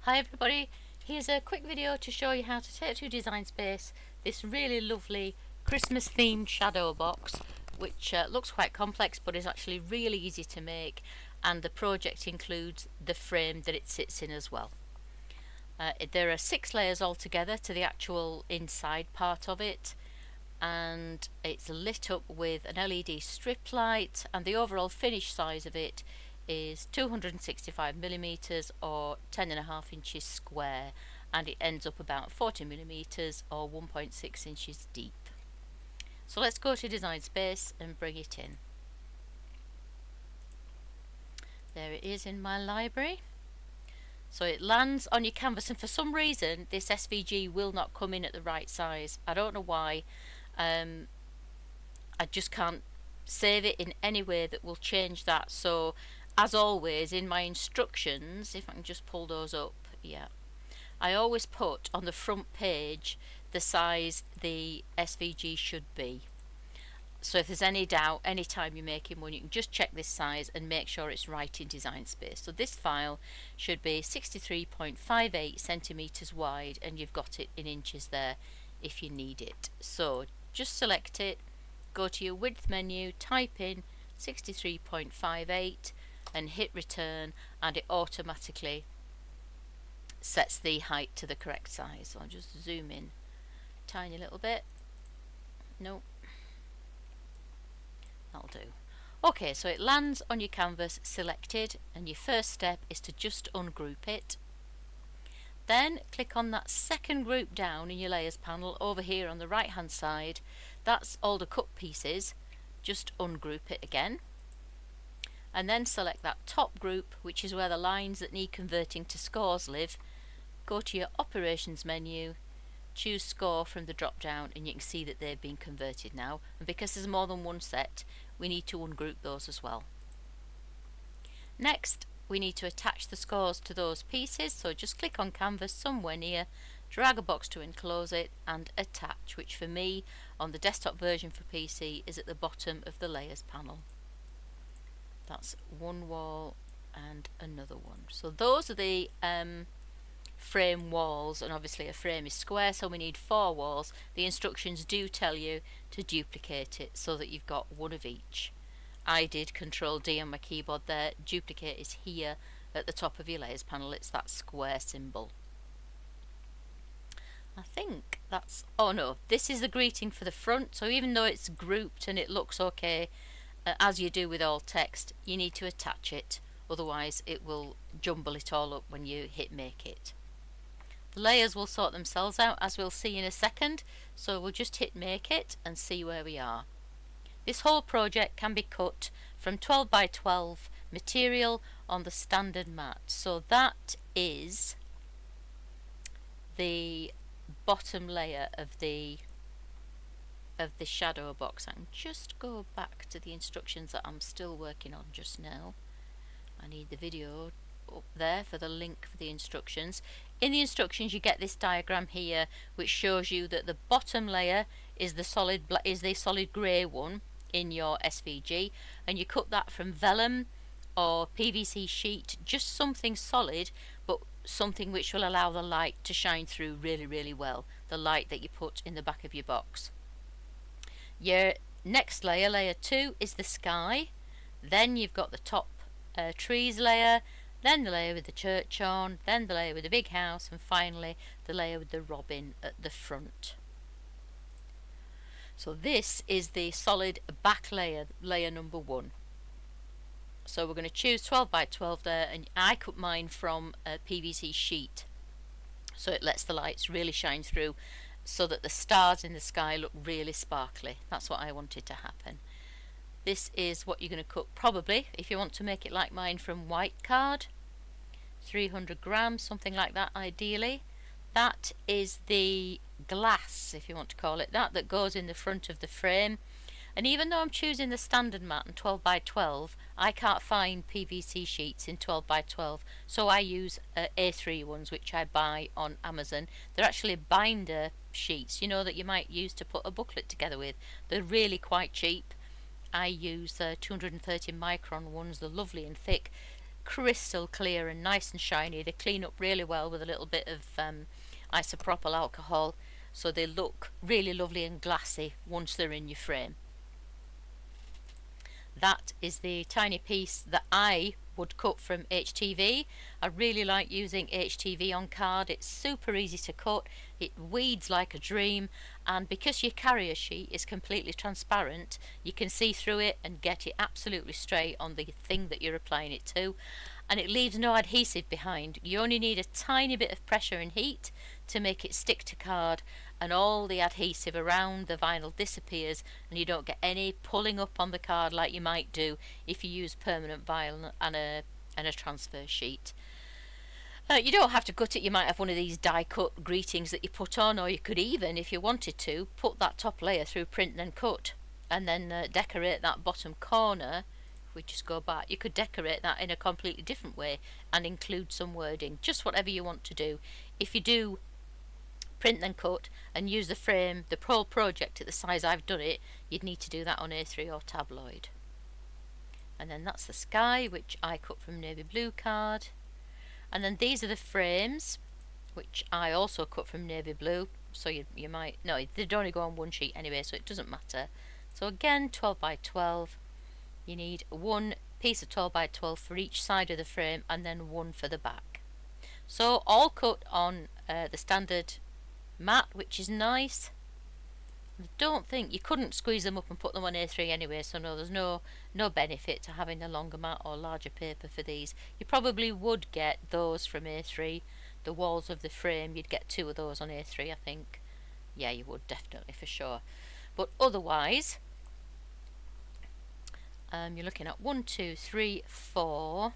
Hi everybody, here's a quick video to show you how to take to Design Space this really lovely Christmas themed shadow box, which looks quite complex but is actually really easy to make, and the project includes the frame that it sits in as well. There are 6 layers altogether to the actual inside part of it, and it's lit up with an LED strip light, and the overall finished size of it is 265mm or 10.5 inches square, and it ends up about 40mm or 1.6 inches deep. So let's go to Design Space and bring it in. There it is in my library. So it lands on your canvas, and for some reason this SVG will not come in at the right size. I don't know why. I just can't save it in any way that will change that. So as always in my instructions, if I can just pull those up, yeah, I always put on the front page the size the SVG should be. So if there's any doubt, anytime you're making one, you can just check this size and make sure it's right in Design Space. So this file should be 63.58 centimeters wide, and you've got it in inches there if you need it. So just select it, go to your width menu, type in 63.58 and hit return, and it automatically sets the height to the correct size. So I'll just zoom in a tiny little bit. Nope, that'll do. Okay, so it lands on your canvas selected, and your first step is to just ungroup it. Then click on that second group down in your layers panel over here on the right hand side. That's all the cut pieces. Just ungroup it again, and then select that top group, which is where the lines that need converting to scores live. Go to your operations menu, choose score from the drop down, and you can see that they've been converted now, and because there's more than one set, we need to ungroup those as well. Next, we need to attach the scores to those pieces, so just click on canvas somewhere near, drag a box to enclose it, and attach, which for me on the desktop version for PC is at the bottom of the layers panel. That's one wall and another one. So those are the frame walls, and obviously a frame is square, so we need 4 walls. The instructions do tell you to duplicate it so that you've got one of each. I did Control D on my keyboard there. Duplicate is here at the top of your layers panel. It's that square symbol. I think that's, oh no, this is the greeting for the front. So even though it's grouped and it looks okay, as you do with all text, you need to attach it, otherwise it will jumble it all up when you hit make it. The layers will sort themselves out, as we'll see in a second, so we'll just hit make it and see where we are. This whole project can be cut from 12 by 12 material on the standard mat. So that is the bottom layer of the shadow box. I can just go back to the instructions that I'm still working on just now. I need the video up there for the link for the instructions. In the instructions you get this diagram here, which shows you that the bottom layer is the solid grey one in your SVG, and you cut that from vellum or PVC sheet, just something solid but something which will allow the light to shine through really well, the light that you put in the back of your box. Your next layer, layer 2, is the sky. Then you've got the top trees layer, then the layer with the church on, then the layer with the big house, and finally the layer with the robin at the front. So this is the solid back layer, layer number 1. So we're going to choose 12 by 12 there, and I cut mine from a PVC sheet, so it lets the lights really shine through, so that the stars in the sky look really sparkly. That's what I wanted to happen. This is what you're going to cut, probably, if you want to make it like mine, from white card, 300 grams, something like that ideally. That is the glass, if you want to call it that, that goes in the front of the frame. And even though I'm choosing the standard mat and 12 by 12, I can't find PVC sheets in 12 by 12, so I use A3 ones, which I buy on Amazon. They're actually binder sheets, you know, that you might use to put a booklet together with. They're really quite cheap. I use 230 micron ones. They're lovely and thick. crystal clear and nice and shiny. They clean up really well with a little bit of isopropyl alcohol, so they look really lovely and glassy once they're in your frame. That is the tiny piece that I would cut from HTV. I really like using HTV on card. It's super easy to cut, it weeds like a dream, and because your carrier sheet is completely transparent, you can see through it and get it absolutely straight on the thing that you're applying it to, and it leaves no adhesive behind. You only need a tiny bit of pressure and heat to make it stick to card, and all the adhesive around the vinyl disappears, and you don't get any pulling up on the card like you might do if you use permanent vinyl and a transfer sheet. You don't have to cut it. You might have one of these die cut greetings that you put on, or you could even, if you wanted to, put that top layer through print then cut, and then decorate that bottom corner. If we just go back, you could decorate that in a completely different way and include some wording, just whatever you want to do. If you do print then cut and use the frame, the whole project at the size I've done it, you'd need to do that on A3 or tabloid. And then that's the sky, which I cut from navy blue card. And then these are the frames, which I also cut from navy blue, so you might, no, they'd only go on one sheet anyway, so it doesn't matter. So again, 12 by 12, you need one piece of 12 by 12 for each side of the frame, and then one for the back. So all cut on the standard mat, which is nice. I don't think you couldn't squeeze them up and put them on A3 anyway, so no, there's no benefit to having a longer mat or larger paper for these. You probably would get those from A3, the walls of the frame, you'd get 2 of those on A3, I think. Yeah, you would, definitely, for sure. But otherwise, you're looking at 1, 2, 3, 4,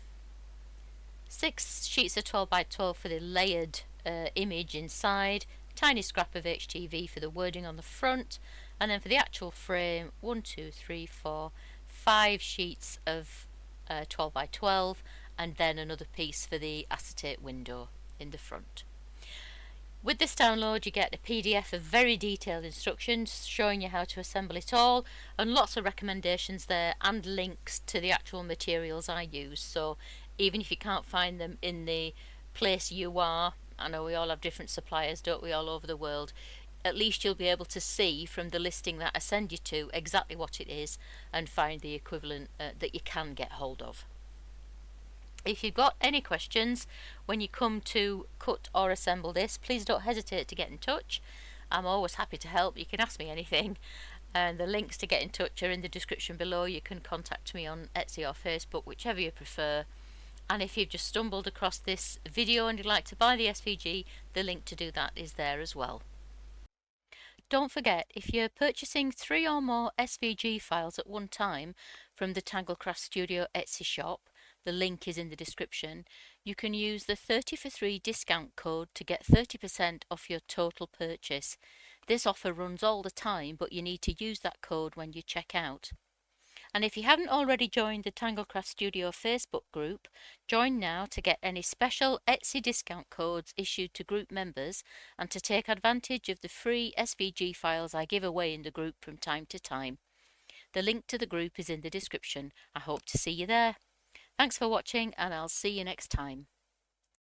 6 sheets of 12 by 12 for the layered image inside, tiny scrap of HTV for the wording on the front, and then for the actual frame, 1, 2, 3, 4, 5 sheets of 12 by 12, and then another piece for the acetate window in the front. With this download you get a PDF of very detailed instructions showing you how to assemble it all, and lots of recommendations there and links to the actual materials I use, so even if you can't find them in the place you are, I know we all have different suppliers, don't we, all over the world, at least you'll be able to see from the listing that I send you to exactly what it is and find the equivalent that you can get hold of. If you've got any questions when you come to cut or assemble this, please don't hesitate to get in touch. I'm always happy to help. You can ask me anything, and the links to get in touch are in the description below. You can contact me on Etsy or Facebook, whichever you prefer. And if you've just stumbled across this video and you'd like to buy the SVG, the link to do that is there as well. Don't forget, if you're purchasing 3 or more SVG files at one time from the Tanglecrafts Studio Etsy shop, the link is in the description, you can use the 30 for 3 discount code to get 30% off your total purchase. This offer runs all the time, but you need to use that code when you check out. And if you haven't already joined the Tanglecrafts Studio Facebook group, join now to get any special Etsy discount codes issued to group members and to take advantage of the free SVG files I give away in the group from time to time. The link to the group is in the description. I hope to see you there. Thanks for watching, and I'll see you next time.